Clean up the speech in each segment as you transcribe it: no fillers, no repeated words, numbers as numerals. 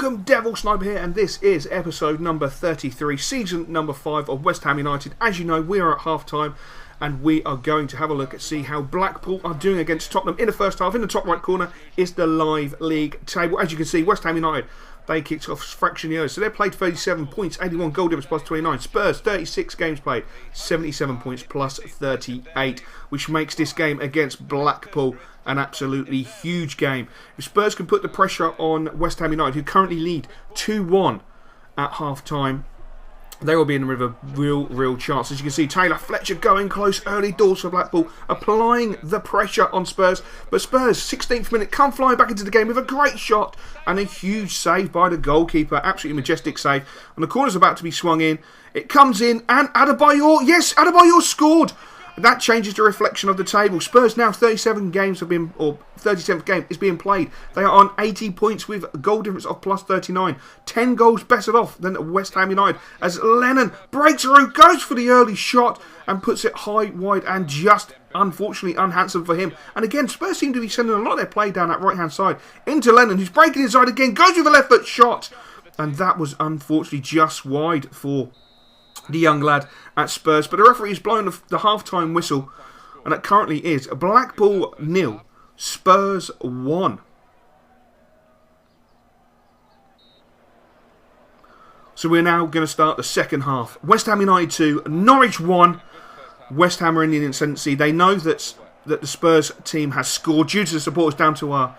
Welcome, Devil Sniper here, and this is episode number 33, season number 5 of West Ham United. As you know, we are at half-time, and we are going to have a look at see how Blackpool are doing against Tottenham in the first half. In the top right corner is the live league table. As you can see, West Ham United, they kicked off fraction early, so they played 37 points, 81 goal difference plus 29. Spurs, 36 games played, 77 points plus 38, which makes this game against Blackpool an absolutely huge game. If Spurs can put the pressure on West Ham United, who currently lead 2-1 at half-time, they will be in with a real chance. As you can see, Taylor Fletcher going close early doors for Blackpool, applying the pressure on Spurs. But Spurs, 16th minute, come flying back into the game with a great shot and a huge save by the goalkeeper. Absolutely majestic save. And the corner's about to be swung in. It comes in, and Adebayor, yes, Adebayor scored. That changes the reflection of the table. Spurs now 37 games have been, or 37th game is being played. They are on 80 points with a goal difference of plus 39. 10 goals better off than West Ham United. As Lennon breaks through, goes for the early shot and puts it high, wide and just unfortunately unhandsome for him. And again, Spurs seem to be sending a lot of their play down that right hand side into Lennon, who's breaking inside again, goes with a left foot shot. And that was unfortunately just wide for the young lad at Spurs. But the referee has blown the half-time whistle, and it currently is Blackpool 0, Spurs 1. So we're now going to start the second half. West Ham United 2, Norwich 1. West Ham are in the ascendancy. They know that the Spurs team has scored due to the supporters down to our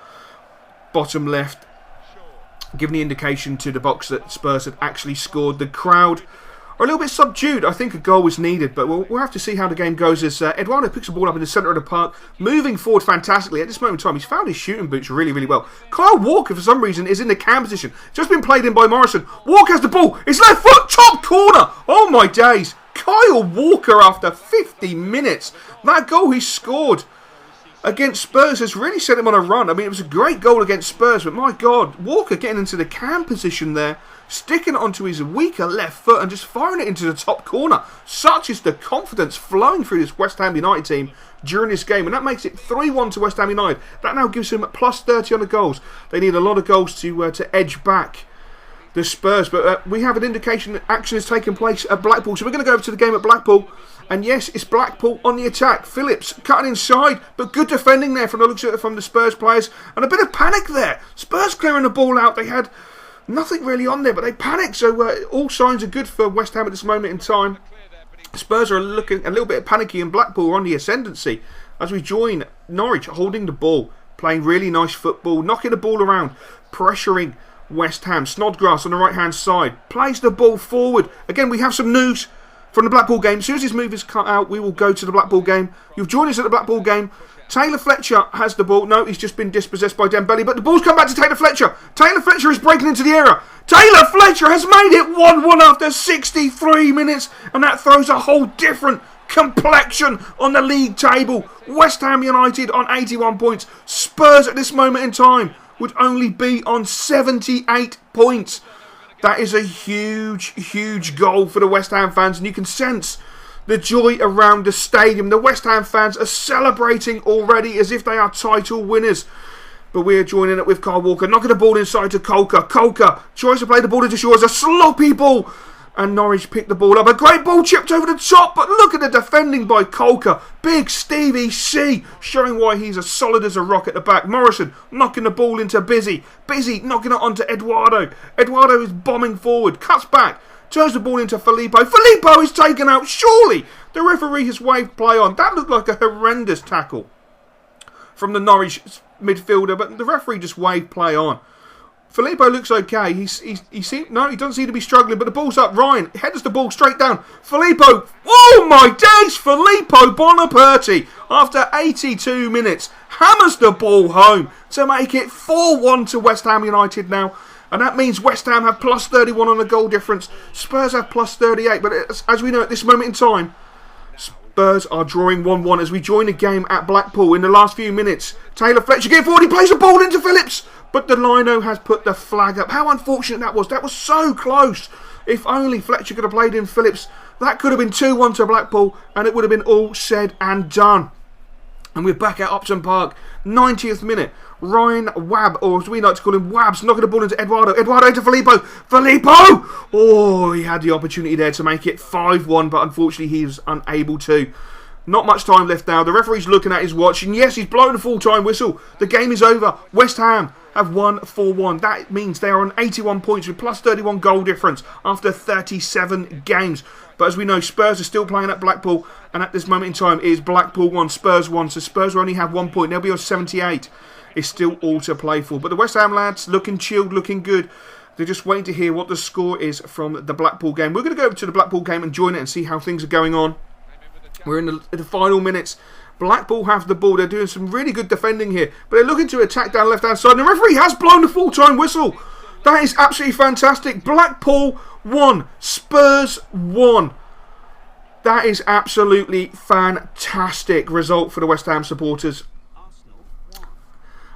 bottom left, giving the indication to the box that Spurs had actually scored. The crowd are a little bit subdued. I think a goal was needed, but we'll have to see how the game goes as Eduardo picks the ball up in the centre of the park, moving forward fantastically. At this moment in time, he's found his shooting boots really well. Kyle Walker, for some reason, is in the cam position. Just been played in by Morrison. Walker has the ball. His left foot, top corner. Oh my days. Kyle Walker, after 50 minutes. That goal he scored against Spurs has really set him on a run. I mean, it was a great goal against Spurs, but my God, Walker getting into the cam position there, sticking it onto his weaker left foot and just firing it into the top corner. Such is the confidence flowing through this West Ham United team during this game, and that makes it 3-1 to West Ham United. That now gives him plus 30 on the goals. They need a lot of goals to edge back the Spurs, but we have an indication that action is taking place at Blackpool. So we're going to go over to the game at Blackpool. And yes, it's Blackpool on the attack. Phillips cutting inside, but good defending there from the looks of it from the Spurs players. And a bit of panic there. Spurs clearing the ball out. They had nothing really on there, but they panicked. So all signs are good for West Ham at this moment in time. Spurs are looking a little bit panicky, and Blackpool are on the ascendancy as we join Norwich holding the ball, playing really nice football, knocking the ball around, pressuring West Ham. Snodgrass on the right hand side plays the ball forward. Again, we have some news from the Blackpool game. As soon as this move is cut out, we will go to the Blackpool game. You've joined us at the Blackpool game. Taylor Fletcher has the ball. No, he's just been dispossessed by Dembele, but the ball's come back to Taylor Fletcher. Taylor Fletcher is breaking into the area. Taylor Fletcher has made it 1-1 after 63 minutes, and that throws a whole different complexion on the league table. West Ham United on 81 points. Spurs at this moment in time would only be on 78 points. That is a huge goal for the West Ham fans, and you can sense the joy around the stadium. The West Ham fans are celebrating already as if they are title winners. But we are joining it with Kyle Walker, knocking the ball inside to Colker. Colker tries to play the ball into Shaw as a sloppy ball, and Norwich picked the ball up. A great ball chipped over the top, but look at the defending by Colker. Big Stevie C showing why he's as solid as a rock at the back. Morrison knocking the ball into Busy. Busy knocking it onto Eduardo. Eduardo is bombing forward, cuts back, turns the ball into Filippo. Filippo is taken out. Surely the referee has waved play on. That looked like a horrendous tackle from the Norwich midfielder, but the referee just waved play on. Filippo looks okay. He doesn't seem to be struggling, but the ball's up. Ryan headers the ball straight down. Filippo, oh my days! Filippo Bonaperti, after 82 minutes, hammers the ball home to make it 4-1 to West Ham United now. And that means West Ham have plus 31 on the goal difference. Spurs have plus 38. But as we know at this moment in time, Spurs are drawing 1-1 as we join the game at Blackpool in the last few minutes. Taylor Fletcher getting forward. He plays the ball into Phillips. But the lino has put the flag up. How unfortunate that was. That was so close. If only Fletcher could have played in Phillips, that could have been 2-1 to Blackpool, and it would have been all said and done. And we're back at Upton Park, 90th minute. Ryan Wab, or as we like to call him, Wabs, knocking the ball into Eduardo. Eduardo into Filippo. Filippo! Oh, he had the opportunity there to make it 5-1, but unfortunately he was unable to. Not much time left now. The referee's looking at his watch, and yes, he's blown a full-time whistle. The game is over. West Ham have won 4-1. That means they are on 81 points with plus 31 goal difference after 37 games. But as we know, Spurs are still playing at Blackpool, and at this moment in time, it is Blackpool 1, Spurs 1. So Spurs will only have 1 point. They'll be on 78. It's still all to play for. But the West Ham lads, looking chilled, looking good. They're just waiting to hear what the score is from the Blackpool game. We're going to go over to the Blackpool game and join it and see how things are going on. We're in the final minutes. Blackpool have the ball. They're doing some really good defending here. But they're looking to attack down the left-hand side. And the referee has blown the full-time whistle. That is absolutely fantastic. Blackpool 1. Spurs 1. That is absolutely fantastic result for the West Ham supporters.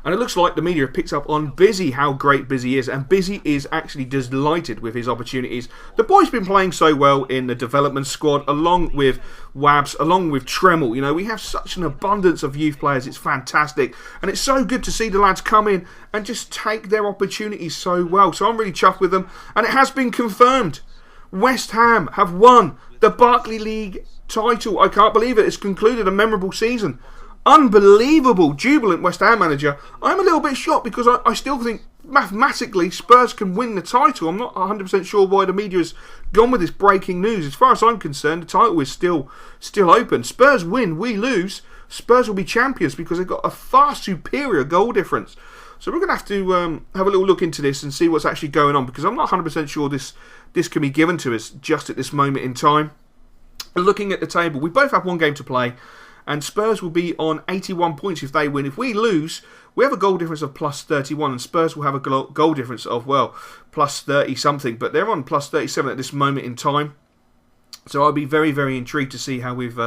And it looks like the media have picked up on Busy, how great Busy is. And Busy is actually delighted with his opportunities. The boy's been playing so well in the development squad, along with Wabs, along with Tremel. You know, we have such an abundance of youth players. It's fantastic. And it's so good to see the lads come in and just take their opportunities so well. So I'm really chuffed with them. And it has been confirmed. West Ham have won the Barclays League title. I can't believe it. It's concluded a memorable season. Unbelievable, jubilant West Ham manager. I'm a little bit shocked because I still think mathematically Spurs can win the title. I'm not 100% sure why the media has gone with this breaking news. As far as I'm concerned, the title is still open. Spurs win, we lose. Spurs will be champions because they've got a far superior goal difference. So we're going to have to have a little look into this and see what's actually going on, because I'm not 100% sure this can be given to us just at this moment in time. Looking at the table, we both have one game to play. And Spurs will be on 81 points if they win. If we lose, we have a goal difference of plus 31. And Spurs will have a goal difference of, well, plus 30 something. But they're on plus 37 at this moment in time. So I'll be very, very intrigued to see how we've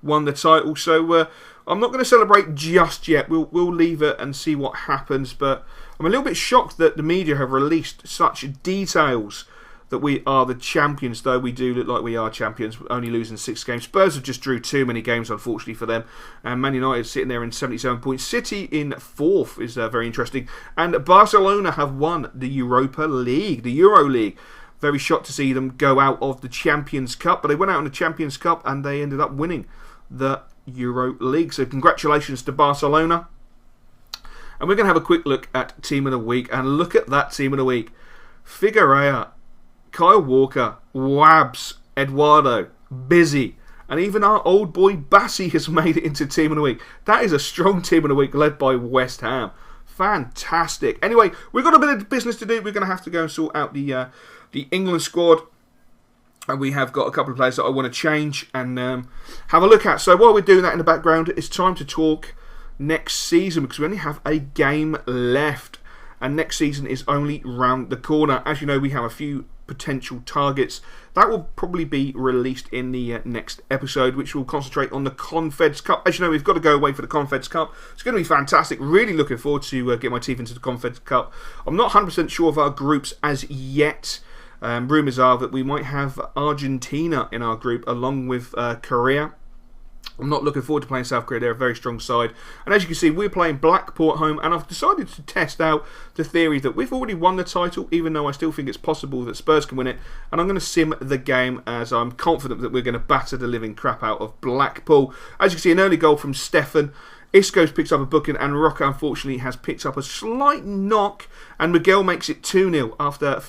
won the title. So I'm not going to celebrate just yet. We'll leave it and see what happens. But I'm a little bit shocked that the media have released such details that we are the champions, though we do look like we are champions, only losing 6 games. Spurs have just drew too many games, unfortunately, for them. And Man United sitting there in 77 points. City in 4th is very interesting. And Barcelona have won the Europa League, the Euro League. Very shocked to see them go out of the Champions Cup. But they went out in the Champions Cup and they ended up winning the Euro League. So congratulations to Barcelona. And we're going to have a quick look at Team of the Week. And look at that Team of the Week. Figueroa, Kyle Walker, Wabs, Eduardo, Busy, and even our old boy Bassi has made it into Team of the Week. That is a strong Team of the Week led by West Ham. Fantastic. Anyway, we've got a bit of business to do. We're going to have to go and sort out the England squad. And we have got a couple of players that I want to change and have a look at. So while we're doing that in the background, it's time to talk next season, because we only have a game left. And next season is only round the corner. As you know, we have a few potential targets that will probably be released in the next episode, which will concentrate on the Confeds Cup. As you know, we've got to go away for the Confeds Cup. It's going to be fantastic. Really looking forward to get my teeth into the Confeds Cup. I'm not 100% sure of our groups as yet. Rumours are that we might have Argentina in our group along with Korea. I'm not looking forward to playing South Korea. They're a very strong side. And as you can see, we're playing Blackpool at home. And I've decided to test out the theory that we've already won the title, even though I still think it's possible that Spurs can win it. And I'm going to sim the game as I'm confident that we're going to batter the living crap out of Blackpool. As you can see, an early goal from Stefan. Isco's picks up a booking, and Rocca, unfortunately, has picked up a slight knock. And Miguel makes it 2-0 after...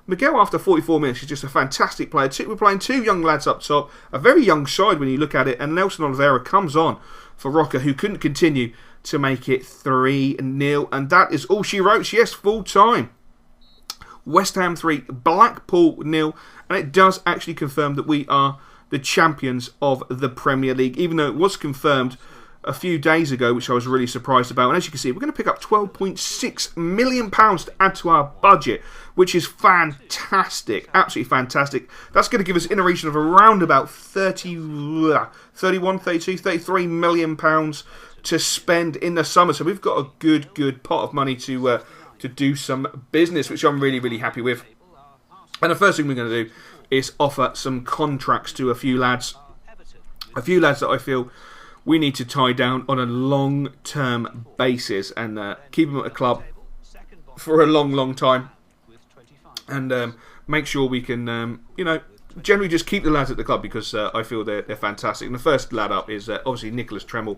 Miguel, after 44 minutes, is just a fantastic player. We're playing 2 young lads up top. A very young side when you look at it. And Nelson Oliveira comes on for Rocca, who couldn't continue, to make it 3-0. And that is all she wrote. Yes, full time. West Ham 3, Blackpool 0. And it does actually confirm that we are the champions of the Premier League. Even though it was confirmed a few days ago, which I was really surprised about. And as you can see, we're going to pick up £12.6 million to add to our budget, which is fantastic. Absolutely fantastic. That's going to give us in a region of around about 31, 32, 33 million pounds to spend in the summer. So we've got a good pot of money to do some business, which I'm really, really happy with. And the first thing we're going to do is offer some contracts to a few lads. A few lads that I feel we need to tie down on a long-term basis and keep him at the club for a long, long time. And make sure we can, generally just keep the lads at the club because I feel they're fantastic. And the first lad up is obviously Nicholas Tremmel.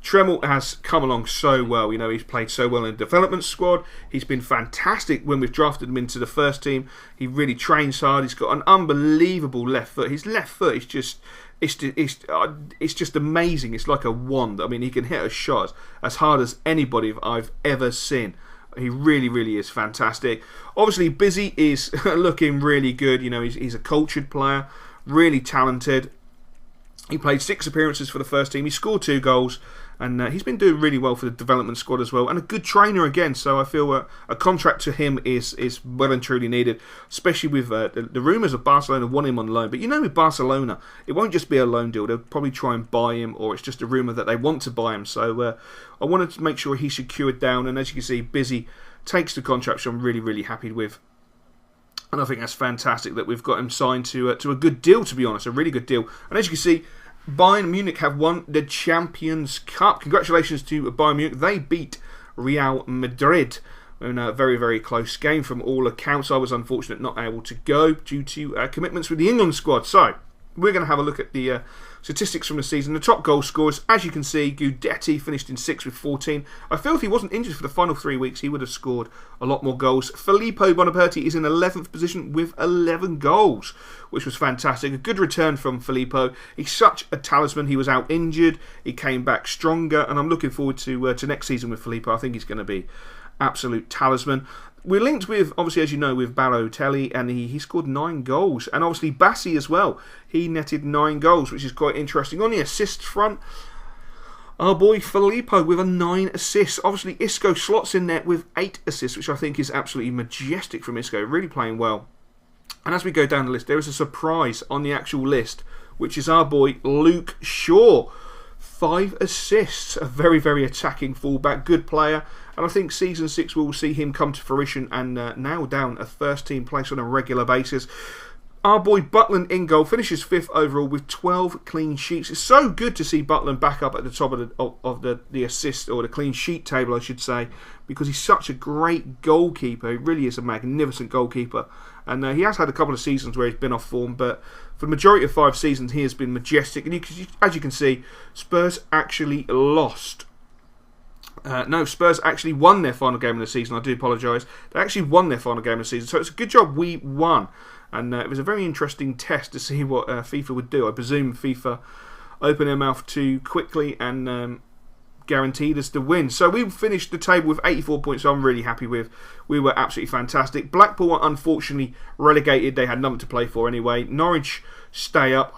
Tremmel has come along so well. He's played so well in the development squad. He's been fantastic when we've drafted him into the first team. He really trains hard. He's got an unbelievable left foot. His left foot is just... It's just amazing. It's like a wand. I mean, he can hit a shot as hard as anybody I've ever seen. He really, really is fantastic. Obviously, Busy is looking really good. He's a cultured player, really talented. He played 6 appearances for the first team. He scored 2 goals. And he's been doing really well for the development squad as well. And a good trainer again. So I feel a contract to him is well and truly needed. Especially with the rumours of Barcelona wanting him on loan. But with Barcelona, it won't just be a loan deal. They'll probably try and buy him. Or it's just a rumour that they want to buy him. So I wanted to make sure he's secured down. And as you can see, Busy takes the contract, which I'm really, really happy with. And I think that's fantastic that we've got him signed to a good deal, to be honest. A really good deal. And as you can see, Bayern Munich have won the Champions Cup. Congratulations to Bayern Munich. They beat Real Madrid in a very, very close game from all accounts. I was unfortunate not able to go due to commitments with the England squad. So, we're going to have a look at the statistics from the season. The top goal scorers, as you can see, Guidetti finished in 6th with 14. I feel if he wasn't injured for the final 3 weeks, he would have scored a lot more goals. Filippo Bonaperti is in 11th position with 11 goals, which was fantastic. A good return from Filippo. He's such a talisman. He was out injured. He came back stronger, and I'm looking forward to next season with Filippo. I think he's going to be absolute talisman. We're linked with, obviously, as you know, with Balotelli, and he scored 9 goals. And obviously, Bassi as well. He netted 9 goals, which is quite interesting. On the assists front, our boy Filippo with 9 assists. Obviously, Isco slots in there with 8 assists, which I think is absolutely majestic from Isco. Really playing well. And as we go down the list, there is a surprise on the actual list, which is our boy Luke Shaw. 5 assists. A very, very attacking fullback. Good player. And I think Season 6 will see him come to fruition and nail down a first team place on a regular basis. Our boy Butland in goal finishes 5th overall with 12 clean sheets. It's so good to see Butland back up at the top of the assist, or the clean sheet table I should say, because he's such a great goalkeeper. He really is a magnificent goalkeeper. And he has had a couple of seasons where he's been off form, but for the majority of 5 seasons he has been majestic. And as you can see, Spurs actually lost. No, Spurs actually won their final game of the season. I do apologise. They actually won their final game of the season. So it's a good job we won. And it was a very interesting test to see what FIFA would do. I presume FIFA opened their mouth too quickly and guaranteed us the win. So we finished the table with 84 points, so I'm really happy with. We were absolutely fantastic. Blackpool were unfortunately relegated. They had nothing to play for anyway. Norwich stay up.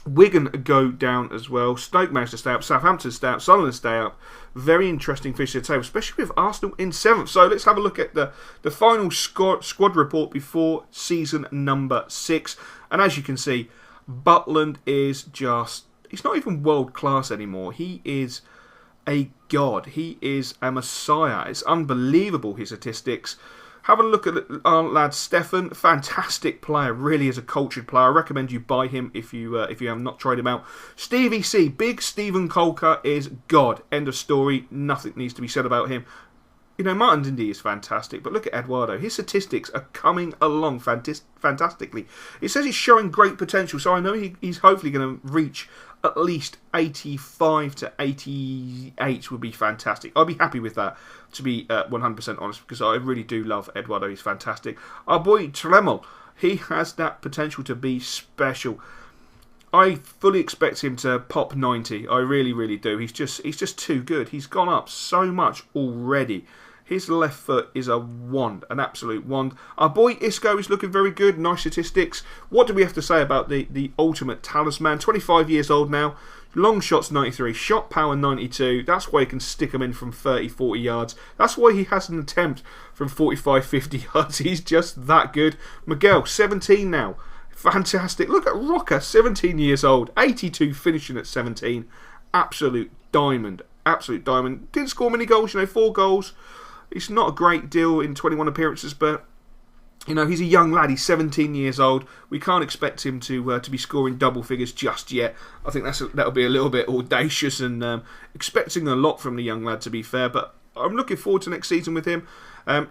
Wigan go down as well. Stoke managed to stay up. Southampton stay up. Sunderland stay up. Very interesting finish to the table, especially with Arsenal in 7th. So let's have a look at the final squad report before season number 6. And as you can see, Butland is just... he's not even world class anymore. He is a god. He is a messiah. It's unbelievable, his statistics. Have a look at our lad Stefan. Fantastic player. Really is a cultured player. I recommend you buy him if you have not tried him out. Stevie C. Big Stephen Colker is God. End of story. Nothing needs to be said about him. Martin Dindi is fantastic, but look at Eduardo. His statistics are coming along fantastically. It says he's showing great potential, so I know he's hopefully going to reach at least 85 to 88 would be fantastic. I'll be happy with that, to be 100% honest, because I really do love Eduardo. He's fantastic. Our boy Tremmel, he has that potential to be special. I fully expect him to pop 90. I really, really do. He's just too good. He's gone up so much already. His left foot is a wand, an absolute wand. Our boy Isco is looking very good, nice statistics. What do we have to say about the ultimate talisman? 25 years old now, long shots 93, shot power 92. That's why he can stick them in from 30, 40 yards. That's why he has an attempt from 45, 50 yards. He's just that good. Miguel, 17 now. Fantastic. Look at Rocker, 17 years old, 82 finishing at 17. Absolute diamond. Absolute diamond. Didn't score many goals, 4 goals. It's not a great deal in 21 appearances, but You know, he's a young lad. He's 17 years old. We can't expect him to be scoring double figures just yet. I think that'll be a little bit audacious and expecting a lot from the young lad, to be fair. But I'm looking forward to next season with him.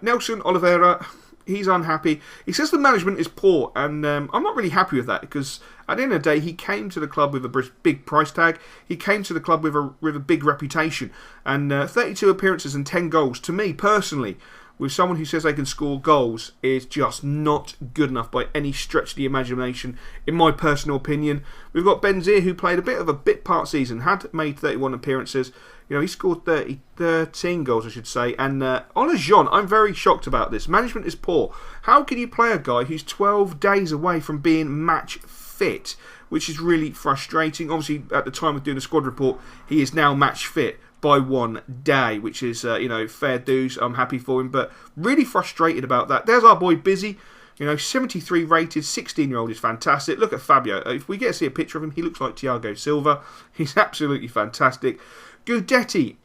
Nelson Oliveira, he's unhappy. He says the management is poor, and I'm not really happy with that, because at the end of the day, he came to the club with a big price tag. He came to the club with a big reputation, and 32 appearances and 10 goals. To me personally, with someone who says they can score goals, is just not good enough by any stretch of the imagination, in my personal opinion. We've got Bandz here, who played a bit of a bit part season, had made 31 appearances. You know, he scored 13 goals, I should say. And Ola Jean, I'm very shocked about this. Management is poor. How can you play a guy who's 12 days away from being match fit? Which is really frustrating. Obviously, at the time of doing the squad report, he is now match fit by 1 day, which is, fair dues. I'm happy for him, but really frustrated about that. There's our boy Busy. You know, 73 rated, 16-year-old is fantastic. Look at Fabio. If we get to see a picture of him, he looks like Thiago Silva. He's absolutely fantastic. Gudetti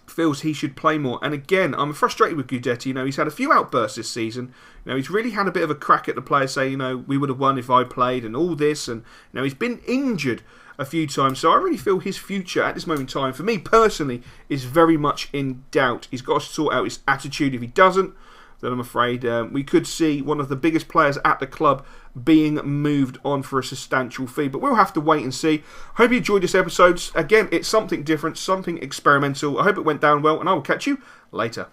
feels he should play more. And again, I'm frustrated with Gudetti. You know, he's had a few outbursts this season. You know, he's really had a bit of a crack at the players, saying, you know, we would have won if I played and all this. And, you know, he's been injured a few times. So I really feel his future at this moment in time, for me personally, is very much in doubt. He's got to sort out his attitude. If he doesn't, then I'm afraid we could see one of the biggest players at the club being moved on for a substantial fee. But we'll have to wait and see. Hope you enjoyed this episode. Again, it's something different, something experimental. I hope it went down well, and I will catch you later.